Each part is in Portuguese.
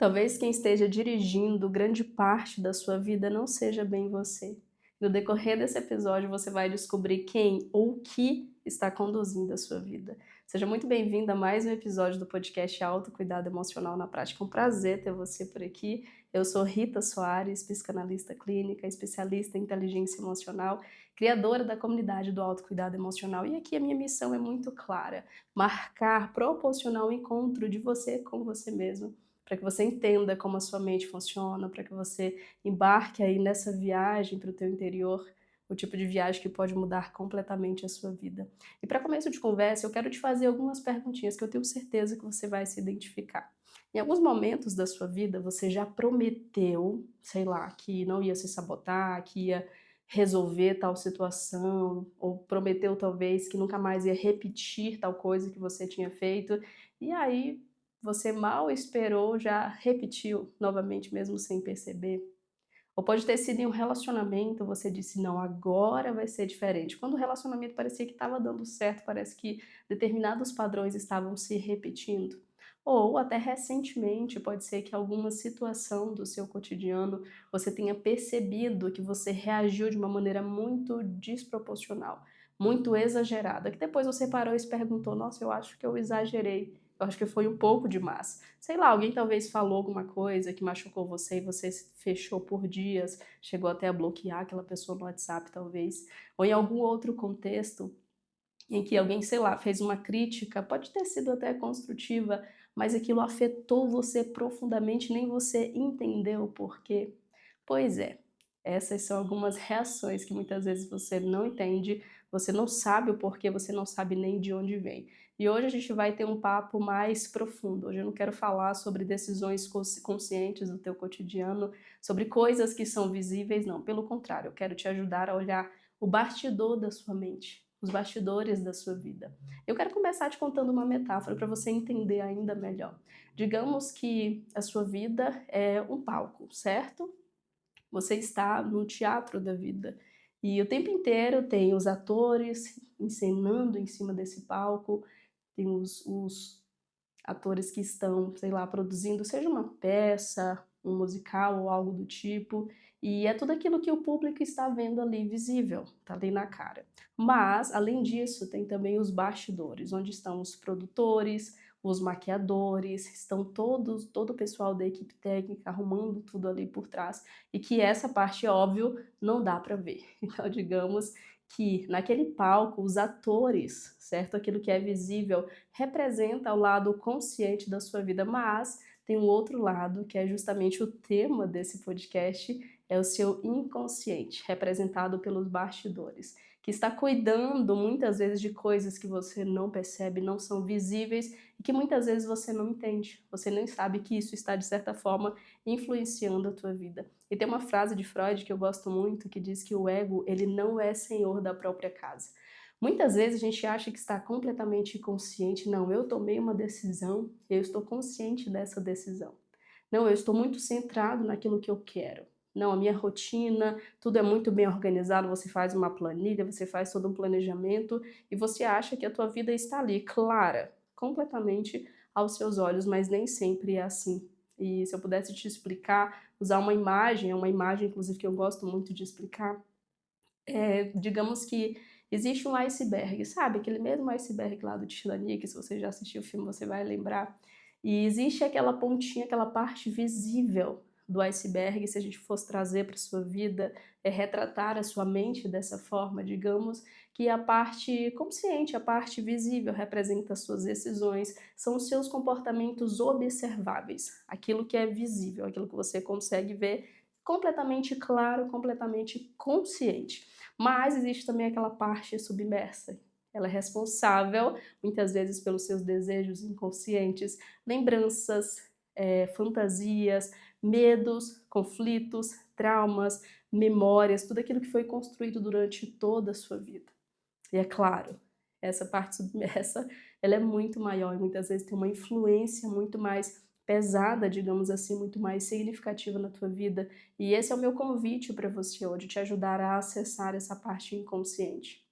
Talvez quem esteja dirigindo grande parte da sua vida não seja bem você. No decorrer desse episódio, você vai descobrir quem ou o que está conduzindo a sua vida. Seja muito bem-vindo a mais um episódio do podcast Autocuidado Emocional na Prática. É um prazer ter você por aqui. Eu sou Rita Soares, psicanalista clínica, especialista em inteligência emocional, criadora da comunidade do autocuidado emocional. E aqui a minha missão é muito clara: marcar, proporcionar um encontro de você com você mesmo, para que você entenda como a sua mente funciona, para que você embarque aí nessa viagem para o teu interior, o tipo de viagem que pode mudar completamente a sua vida. E para começo de conversa, eu quero te fazer algumas perguntinhas que eu tenho certeza que você vai se identificar. Em alguns momentos da sua vida, você já prometeu, sei lá, que não ia se sabotar, que ia resolver tal situação, ou prometeu talvez que nunca mais ia repetir tal coisa que você tinha feito, e aí você mal esperou, já repetiu novamente mesmo sem perceber. Ou pode ter sido em um relacionamento, você disse: "Não, agora vai ser diferente". Quando o relacionamento parecia que estava dando certo, parece que determinados padrões estavam se repetindo. Ou até recentemente, pode ser que alguma situação do seu cotidiano você tenha percebido que você reagiu de uma maneira muito desproporcional, muito exagerada, que depois você parou e se perguntou: "Nossa, eu acho que eu exagerei, eu acho que foi um pouco demais". Sei lá, alguém talvez falou alguma coisa que machucou você e você se fechou por dias, chegou até a bloquear aquela pessoa no WhatsApp talvez, ou em algum outro contexto em que alguém, sei lá, fez uma crítica, pode ter sido até construtiva, mas aquilo afetou você profundamente, nem você entendeu o porquê. Pois é, essas são algumas reações que muitas vezes você não entende, você não sabe o porquê, você não sabe nem de onde vem. E hoje a gente vai ter um papo mais profundo. Hoje eu não quero falar sobre decisões conscientes do teu cotidiano, sobre coisas que são visíveis, não. Pelo contrário, eu quero te ajudar a olhar o bastidor da sua mente, os bastidores da sua vida. Eu quero começar te contando uma metáfora para você entender ainda melhor. Digamos que a sua vida é um palco, certo? Você está no teatro da vida. E o tempo inteiro tem os atores encenando em cima desse palco, tem os atores que estão, sei lá, produzindo, seja uma peça, um musical ou algo do tipo, e é tudo aquilo que o público está vendo ali visível, tá ali na cara. Mas, além disso, tem também os bastidores, onde estão os produtores, os maquiadores, estão todo o pessoal da equipe técnica arrumando tudo ali por trás, e que essa parte, óbvio, não dá para ver. Então, digamos que naquele palco, os atores, certo? Aquilo que é visível representa o lado consciente da sua vida, mas tem um outro lado, que é justamente o tema desse podcast, é o seu inconsciente, representado pelos bastidores, que está cuidando muitas vezes de coisas que você não percebe, não são visíveis e que muitas vezes você não entende. Você nem sabe que isso está, de certa forma, influenciando a tua vida. E tem uma frase de Freud que eu gosto muito, que diz que o ego, ele não é senhor da própria casa. Muitas vezes a gente acha que está completamente consciente. Não, eu tomei uma decisão, eu estou consciente dessa decisão. Não, eu estou muito centrado naquilo que eu quero. Não, a minha rotina, tudo é muito bem organizado, você faz uma planilha, você faz todo um planejamento e você acha que a tua vida está ali, clara, completamente aos seus olhos, mas nem sempre é assim. E se eu pudesse te explicar, usar uma imagem, é uma imagem inclusive que eu gosto muito de explicar, digamos que existe um iceberg, sabe, aquele mesmo iceberg lá do Titanic, se você já assistiu o filme você vai lembrar, e existe aquela pontinha, aquela parte visível do iceberg. Se a gente fosse trazer para sua vida, retratar a sua mente dessa forma, digamos que a parte consciente, a parte visível representa as suas decisões, são os seus comportamentos observáveis, aquilo que é visível, aquilo que você consegue ver completamente claro, completamente consciente. Mas existe também aquela parte submersa. Ela é responsável, muitas vezes, pelos seus desejos inconscientes, lembranças, fantasias, medos, conflitos, traumas, memórias, tudo aquilo que foi construído durante toda a sua vida. E é claro, essa parte submersa, ela é muito maior e muitas vezes tem uma influência muito mais pesada, digamos assim, muito mais significativa na tua vida. E esse é o meu convite para você hoje, te ajudar a acessar essa parte inconsciente.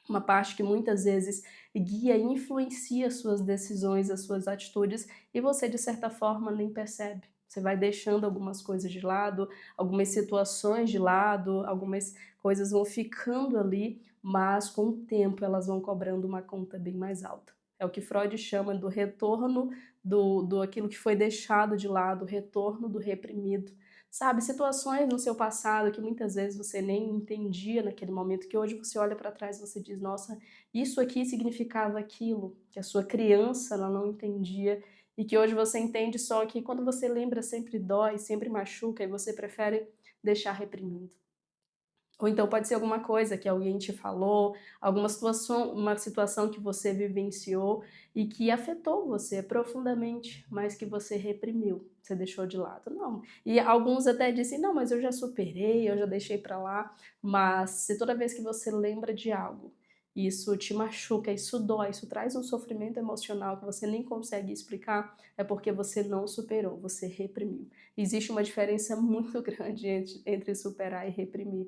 Uma parte que muitas vezes guia e influencia as suas decisões, as suas atitudes, e você, de certa forma, nem percebe. Você vai deixando algumas coisas de lado, algumas situações de lado, algumas coisas vão ficando ali, mas com o tempo elas vão cobrando uma conta bem mais alta. É o que Freud chama do retorno do aquilo que foi deixado de lado, o retorno do reprimido. Sabe, situações no seu passado que muitas vezes você nem entendia naquele momento, que hoje você olha para trás e você diz: "Nossa, isso aqui significava aquilo", que a sua criança ela não entendia e que hoje você entende, só que quando você lembra sempre dói, sempre machuca e você prefere deixar reprimido. Ou então pode ser alguma coisa que alguém te falou, alguma situação, uma situação que você vivenciou e que afetou você profundamente, mas que você reprimiu, você deixou de lado. Não. E alguns até dizem: "Não, mas eu já superei, eu já deixei pra lá", mas se toda vez que você lembra de algo, isso te machuca, isso dói, isso traz um sofrimento emocional que você nem consegue explicar, é porque você não superou, você reprimiu. Existe uma diferença muito grande entre superar e reprimir.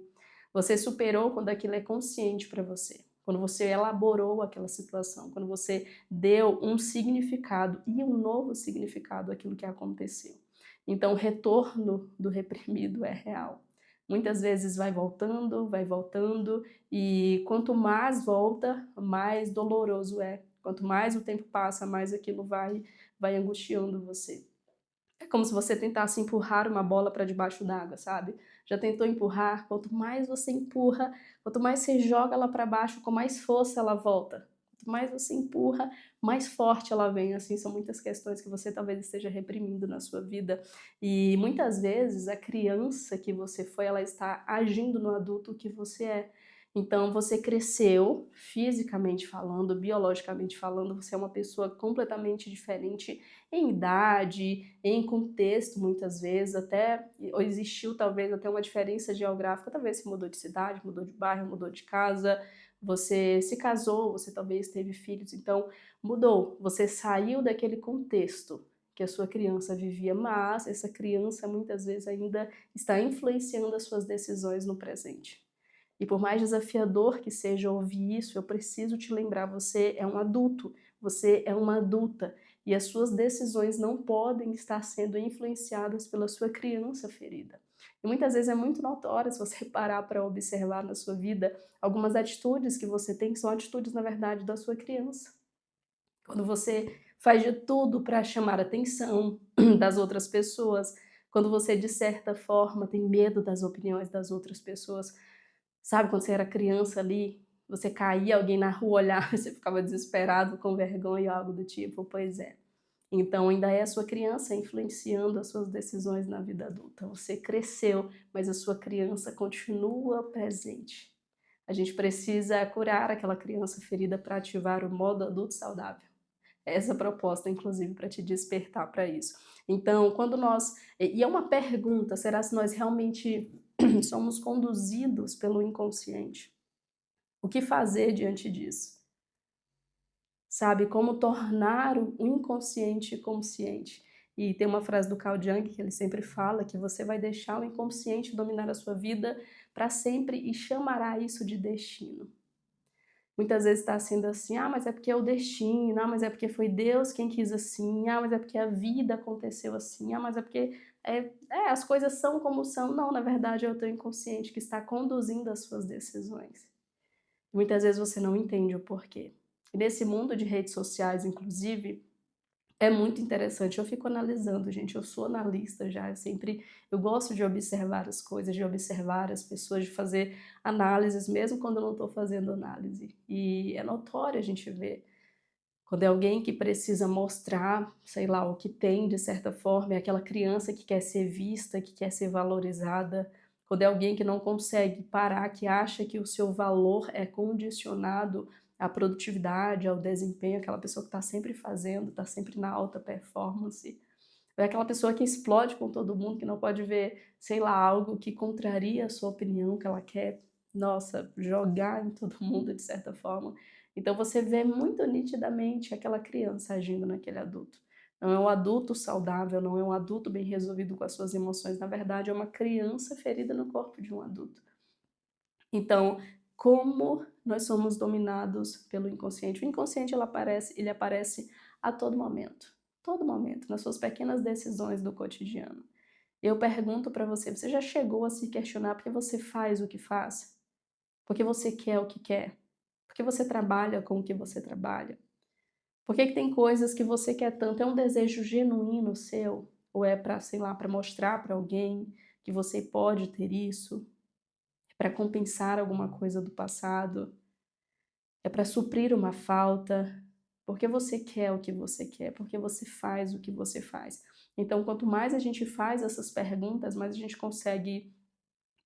Você superou quando aquilo é consciente para você, quando você elaborou aquela situação, quando você deu um significado e um novo significado àquilo que aconteceu. Então, o retorno do reprimido é real. Muitas vezes vai voltando, e quanto mais volta, mais doloroso é. Quanto mais o tempo passa, mais aquilo vai angustiando você. É como se você tentasse empurrar uma bola para debaixo d'água, sabe. Já tentou empurrar? Quanto mais você empurra, quanto mais você joga ela para baixo, com mais força ela volta. Quanto mais você empurra, mais forte ela vem. Assim, são muitas questões que você talvez esteja reprimindo na sua vida. E muitas vezes a criança que você foi, ela está agindo no adulto que você é. Então você cresceu, fisicamente falando, biologicamente falando, você é uma pessoa completamente diferente em idade, em contexto, muitas vezes, até ou existiu talvez até uma diferença geográfica, talvez você mudou de cidade, mudou de bairro, mudou de casa, você se casou, você talvez teve filhos, então mudou. Você saiu daquele contexto que a sua criança vivia, mas essa criança muitas vezes ainda está influenciando as suas decisões no presente. E por mais desafiador que seja ouvir isso, eu preciso te lembrar, você é um adulto, você é uma adulta, e as suas decisões não podem estar sendo influenciadas pela sua criança ferida. E muitas vezes é muito notório, se você parar para observar na sua vida, algumas atitudes que você tem, que são atitudes, na verdade, da sua criança. Quando você faz de tudo para chamar a atenção das outras pessoas, quando você, de certa forma, tem medo das opiniões das outras pessoas. Sabe quando você era criança ali, você caía, alguém na rua olhava, você ficava desesperado, com vergonha ou algo do tipo? Pois é. Então ainda é a sua criança influenciando as suas decisões na vida adulta. Você cresceu, mas a sua criança continua presente. A gente precisa curar aquela criança ferida para ativar o modo adulto saudável. Essa proposta, inclusive, para te despertar para isso. Então, quando nós e é uma pergunta, será se nós realmente somos conduzidos pelo inconsciente? O que fazer diante disso? Sabe, como tornar o inconsciente consciente. E tem uma frase do Carl Jung que ele sempre fala que você vai deixar o inconsciente dominar a sua vida para sempre e chamará isso de destino. Muitas vezes está sendo assim: "Ah, mas é porque é o destino. Ah, mas é porque foi Deus quem quis assim. Ah, mas é porque a vida aconteceu assim. Ah, mas é porque, as coisas são como são". Não, na verdade é o teu inconsciente que está conduzindo as suas decisões. Muitas vezes você não entende o porquê. E nesse mundo de redes sociais, inclusive, é muito interessante, eu fico analisando, gente, eu sou analista já, eu gosto de observar as coisas, de observar as pessoas, de fazer análises, mesmo quando eu não estou fazendo análise. E é notório a gente ver, quando é alguém que precisa mostrar, sei lá, o que tem de certa forma, é aquela criança que quer ser vista, que quer ser valorizada, quando é alguém que não consegue parar, que acha que o seu valor é condicionado à produtividade, ao desempenho, aquela pessoa que está sempre fazendo, está sempre na alta performance. É aquela pessoa que explode com todo mundo, que não pode ver, sei lá, algo que contraria a sua opinião, que ela quer, nossa, jogar em todo mundo de certa forma. Então você vê muito nitidamente aquela criança agindo naquele adulto. Não é um adulto saudável, não é um adulto bem resolvido com as suas emoções, na verdade é uma criança ferida no corpo de um adulto. Então, como nós somos dominados pelo inconsciente? O inconsciente ele aparece a todo momento. todo momento, nas suas pequenas decisões do cotidiano. Eu pergunto para você, você já chegou a se questionar por que você faz o que faz? Por que você quer o que quer? Por que você trabalha com o que você trabalha? Por que tem coisas que você quer tanto? É um desejo genuíno seu? Ou é para, sei lá, para mostrar para alguém que você pode ter isso? É para compensar alguma coisa do passado? É para suprir uma falta? Porque você quer o que você quer? Porque você faz o que você faz? Então, quanto mais a gente faz essas perguntas, mais a gente consegue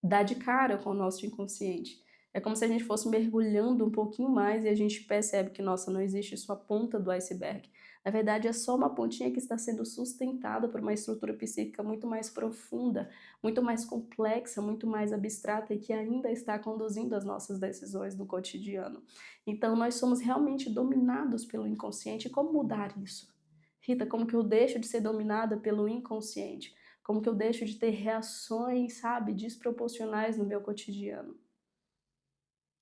dar de cara com o nosso inconsciente. É como se a gente fosse mergulhando um pouquinho mais e a gente percebe que, nossa, não existe só a ponta do iceberg. Na verdade, é só uma pontinha que está sendo sustentada por uma estrutura psíquica muito mais profunda, muito mais complexa, muito mais abstrata e que ainda está conduzindo as nossas decisões no cotidiano. Então, nós somos realmente dominados pelo inconsciente. E como mudar isso? Rita, como que eu deixo de ser dominada pelo inconsciente? Como que eu deixo de ter reações, sabe, desproporcionais no meu cotidiano?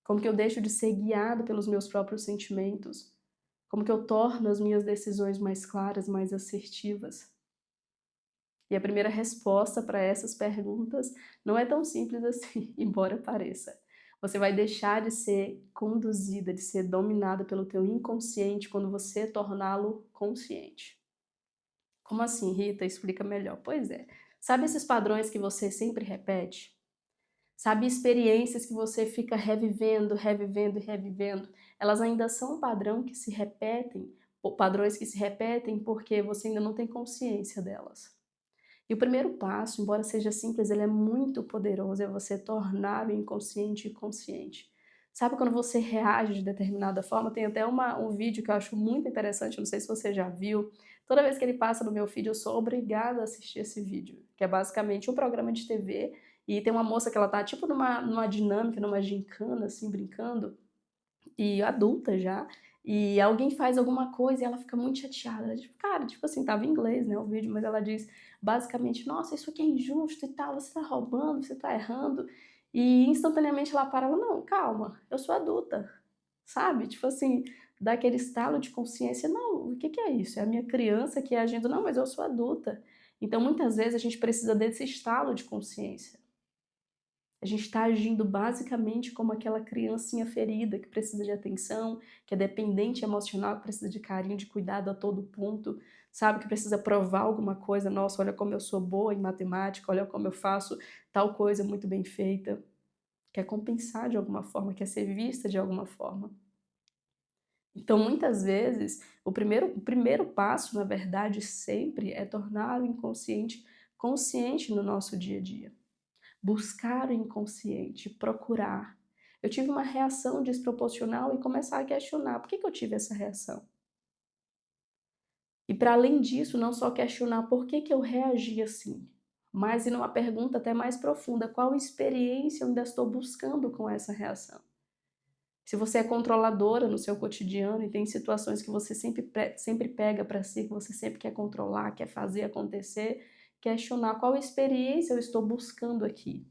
Como que eu deixo de ser guiado pelos meus próprios sentimentos? Como que eu torno as minhas decisões mais claras, mais assertivas? E a primeira resposta para essas perguntas não é tão simples assim, embora pareça. Você vai deixar de ser conduzida, de ser dominada pelo teu inconsciente quando você torná-lo consciente. Como assim, Rita? Explica melhor. Pois é. Sabe esses padrões que você sempre repete? Sabe experiências que você fica revivendo, revivendo e revivendo? Elas ainda são um padrão que se repetem, ou padrões que se repetem porque você ainda não tem consciência delas. E o primeiro passo, embora seja simples, ele é muito poderoso, é você tornar o inconsciente consciente. Sabe quando você reage de determinada forma? Tem até um vídeo que eu acho muito interessante, não sei se você já viu. Toda vez que ele passa no meu feed, eu sou obrigada a assistir esse vídeo, que é basicamente um programa de TV, e tem uma moça que ela tá tipo numa dinâmica, numa gincana, assim, brincando, e adulta já, e alguém faz alguma coisa e ela fica muito chateada. Ela, tipo, cara, tipo assim, tava em inglês, né, o vídeo, mas ela diz basicamente: "Nossa, isso aqui é injusto e tal, você tá roubando, você tá errando". E instantaneamente ela para, ela: "Não, calma, eu sou adulta", sabe? Tipo assim, dá aquele estalo de consciência: "Não, o que que é isso? É a minha criança que agindo, não, mas eu sou adulta". Então muitas vezes a gente precisa desse estalo de consciência. A gente está agindo basicamente como aquela criancinha ferida que precisa de atenção, que é dependente emocional, que precisa de carinho, de cuidado a todo ponto, sabe? Que precisa provar alguma coisa. Nossa, olha como eu sou boa em matemática, olha como eu faço tal coisa muito bem feita. Quer compensar de alguma forma, quer ser vista de alguma forma. Então, muitas vezes, o primeiro passo, na verdade, sempre é tornar o inconsciente consciente no nosso dia a dia. Buscar o inconsciente, procurar. Eu tive uma reação desproporcional e começar a questionar: por que que eu tive essa reação? E para além disso, não só questionar por que que eu reagi assim, mas ir numa pergunta até mais profunda: qual experiência eu ainda estou buscando com essa reação? Se você é controladora no seu cotidiano e tem situações que você sempre pega para si, que você sempre quer controlar, quer fazer acontecer, questionar qual experiência eu estou buscando aqui.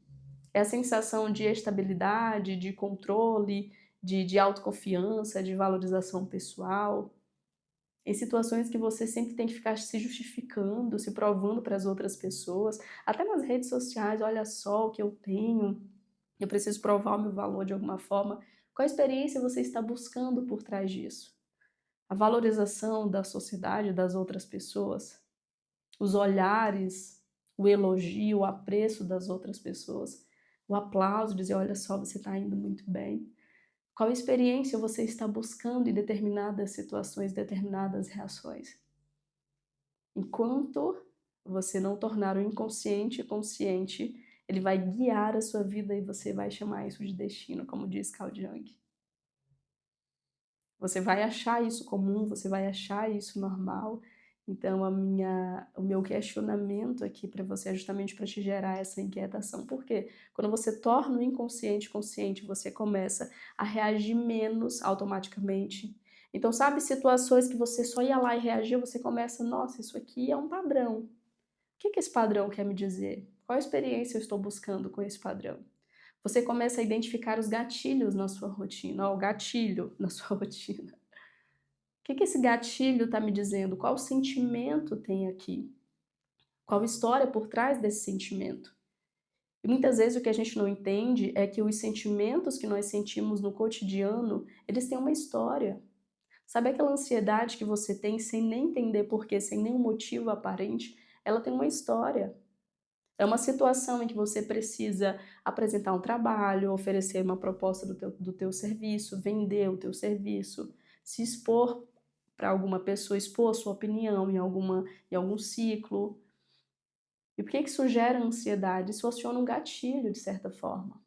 É a sensação de estabilidade, de controle, de autoconfiança, de valorização pessoal. Em situações que você sempre tem que ficar se justificando, se provando para as outras pessoas, até nas redes sociais: "Olha só o que eu tenho, eu preciso provar o meu valor de alguma forma". Qual experiência você está buscando por trás disso? A valorização da sociedade, das outras pessoas? Os olhares, o elogio, o apreço das outras pessoas, o aplauso, dizer: "Olha só, você está indo muito bem". Qual experiência você está buscando em determinadas situações, determinadas reações? Enquanto você não tornar o inconsciente consciente, ele vai guiar a sua vida e você vai chamar isso de destino, como diz Carl Jung. Você vai achar isso comum, você vai achar isso normal. Então o meu questionamento aqui para você é justamente para te gerar essa inquietação. Por quê? Quando você torna o inconsciente consciente, você começa a reagir menos automaticamente. Então, sabe, situações que você só ia lá e reagia, você começa: "Nossa, isso aqui é um padrão. O que que esse padrão quer me dizer? Qual experiência eu estou buscando com esse padrão?". Você começa a identificar os gatilhos na sua rotina. Ó, o gatilho na sua rotina. que esse gatilho está me dizendo? Qual sentimento tem aqui? Qual história por trás desse sentimento? E muitas vezes o que a gente não entende é que os sentimentos que nós sentimos no cotidiano, eles têm uma história. Sabe aquela ansiedade que você tem sem nem entender porquê, sem nenhum motivo aparente? Ela tem uma história. É uma situação em que você precisa apresentar um trabalho, oferecer uma proposta do teu serviço, vender o teu serviço, se expor para alguma pessoa, expor a sua opinião em algum ciclo. E por que isso gera ansiedade? Isso aciona um gatilho, de certa forma.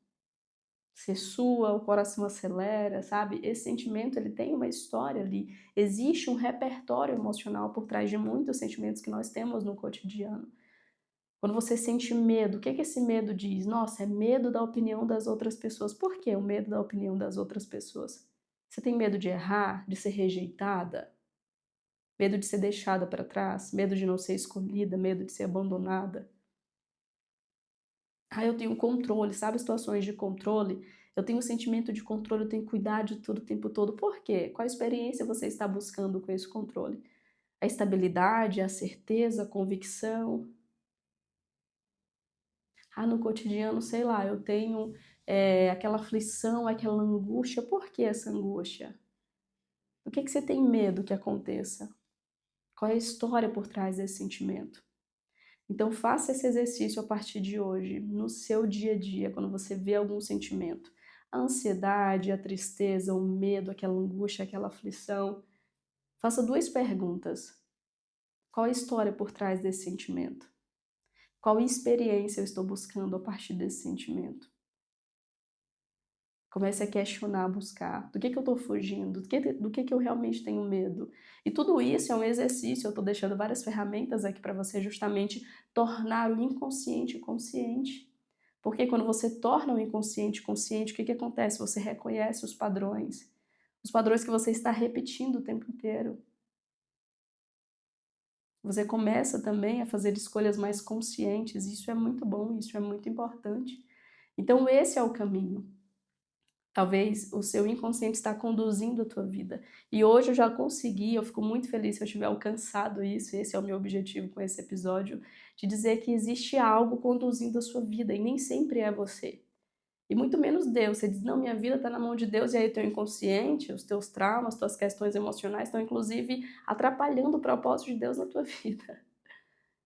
Você sua, o coração acelera, sabe? Esse sentimento, ele tem uma história ali. Existe um repertório emocional por trás de muitos sentimentos que nós temos no cotidiano. Quando você sente medo, o que esse medo diz? Nossa, é medo da opinião das outras pessoas. Por que o medo da opinião das outras pessoas? Você tem medo de errar, de ser rejeitada? Medo de ser deixada para trás? Medo de não ser escolhida? Medo de ser abandonada? Ah, eu tenho controle, sabe situações de controle? Eu tenho um sentimento de controle, eu tenho que cuidar de tudo o tempo todo. Por quê? Qual experiência você está buscando com esse controle? A estabilidade, a certeza, a convicção? Ah, no cotidiano, sei lá, eu tenho aquela aflição, aquela angústia. Por que essa angústia? O que você tem medo que aconteça? Qual é a história por trás desse sentimento? Então faça esse exercício a partir de hoje, no seu dia a dia, quando você vê algum sentimento. A ansiedade, a tristeza, o medo, aquela angústia, aquela aflição. Faça 2 perguntas. Qual a história por trás desse sentimento? Qual experiência eu estou buscando a partir desse sentimento? Comece a questionar, a buscar. Do que eu estou fugindo? Do que eu realmente tenho medo? E tudo isso é um exercício, eu estou deixando várias ferramentas aqui para você justamente tornar o inconsciente consciente. Porque quando você torna o inconsciente consciente, o que acontece? Você reconhece os padrões que você está repetindo o tempo inteiro. Você começa também a fazer escolhas mais conscientes, isso é muito bom, isso é muito importante. Então esse é o caminho. Talvez o seu inconsciente está conduzindo a tua vida. E hoje eu já consegui, eu fico muito feliz se eu tiver alcançado isso, esse é o meu objetivo com esse episódio, de dizer que existe algo conduzindo a sua vida e nem sempre é você. E muito menos Deus. Você diz, não, minha vida está na mão de Deus, e aí o teu inconsciente, os teus traumas, tuas questões emocionais estão inclusive atrapalhando o propósito de Deus na tua vida.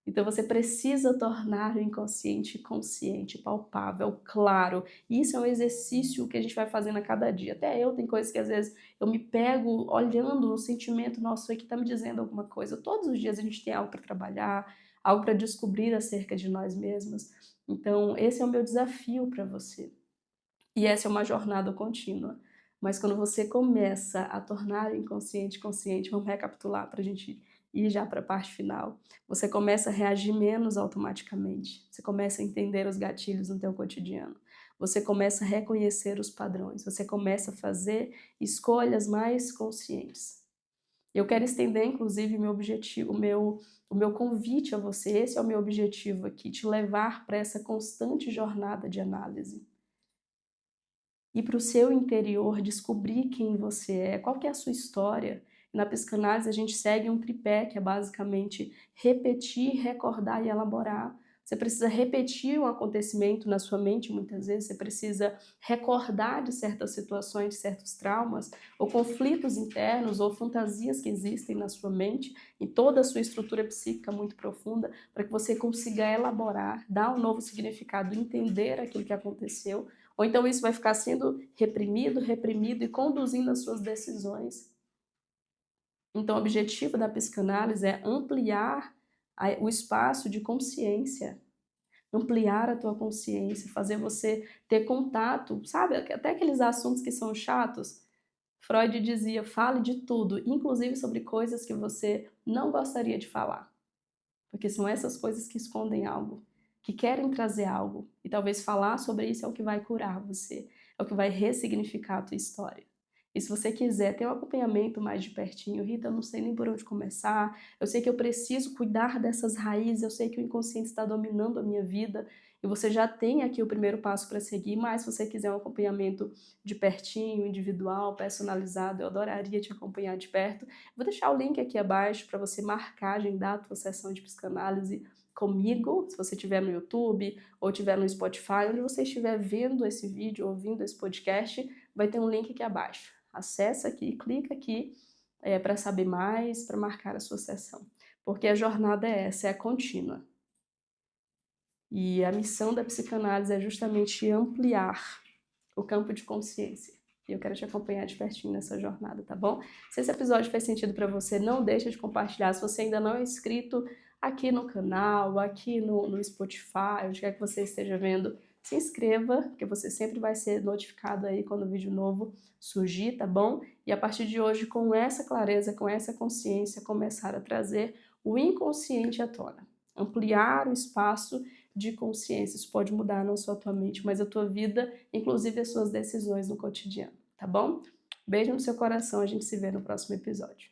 Então você precisa tornar o inconsciente consciente, palpável, claro. E isso é um exercício que a gente vai fazendo a cada dia. Até eu, tem coisas que às vezes eu me pego olhando o sentimento, nossa, isso aqui está me dizendo alguma coisa. Todos os dias a gente tem algo para trabalhar, algo para descobrir acerca de nós mesmos. Então esse é o meu desafio para você. E essa é uma jornada contínua. Mas quando você começa a tornar o inconsciente consciente, vamos recapitular para a gente ir já para a parte final. Você começa a reagir menos automaticamente. Você começa a entender os gatilhos no teu cotidiano. Você começa a reconhecer os padrões. Você começa a fazer escolhas mais conscientes. Eu quero estender, inclusive, meu objetivo, o meu convite a você. Esse é o meu objetivo aqui, te levar para essa constante jornada de análise. Ir para o seu interior, descobrir quem você é, qual que é a sua história. Na psicanálise a gente segue um tripé, que é basicamente repetir, recordar e elaborar. Você precisa repetir um acontecimento na sua mente, muitas vezes, você precisa recordar de certas situações, de certos traumas, ou conflitos internos, ou fantasias que existem na sua mente, em toda a sua estrutura psíquica muito profunda, para que você consiga elaborar, dar um novo significado, entender aquilo que aconteceu, ou então isso vai ficar sendo reprimido e conduzindo as suas decisões. Então o objetivo da psicanálise é ampliar o espaço de consciência, ampliar a tua consciência, fazer você ter contato, sabe, até aqueles assuntos que são chatos. Freud dizia, fale de tudo, inclusive sobre coisas que você não gostaria de falar. Porque são essas coisas que escondem algo, que querem trazer algo. E talvez falar sobre isso é o que vai curar você, é o que vai ressignificar a tua história. E se você quiser ter um acompanhamento mais de pertinho, Rita, eu não sei nem por onde começar, eu sei que eu preciso cuidar dessas raízes, eu sei que o inconsciente está dominando a minha vida, e você já tem aqui o primeiro passo para seguir, mas se você quiser um acompanhamento de pertinho, individual, personalizado, eu adoraria te acompanhar de perto. Vou deixar o link aqui abaixo para você marcar, agendar a tua sessão de psicanálise comigo, se você estiver no YouTube ou estiver no Spotify, onde você estiver vendo esse vídeo, ouvindo esse podcast, vai ter um link aqui abaixo. Acessa aqui, clica aqui para saber mais, para marcar a sua sessão. Porque a jornada é essa, é contínua. E a missão da psicanálise é justamente ampliar o campo de consciência. E eu quero te acompanhar de pertinho nessa jornada, tá bom? Se esse episódio fez sentido para você, não deixa de compartilhar. Se você ainda não é inscrito aqui no canal, aqui no Spotify, onde quer que você esteja vendo, se inscreva, porque você sempre vai ser notificado aí quando o vídeo novo surgir, tá bom? E a partir de hoje, com essa clareza, com essa consciência, começar a trazer o inconsciente à tona. Ampliar o espaço de consciência. Isso pode mudar não só a tua mente, mas a tua vida, inclusive as suas decisões no cotidiano, tá bom? Beijo no seu coração, a gente se vê no próximo episódio.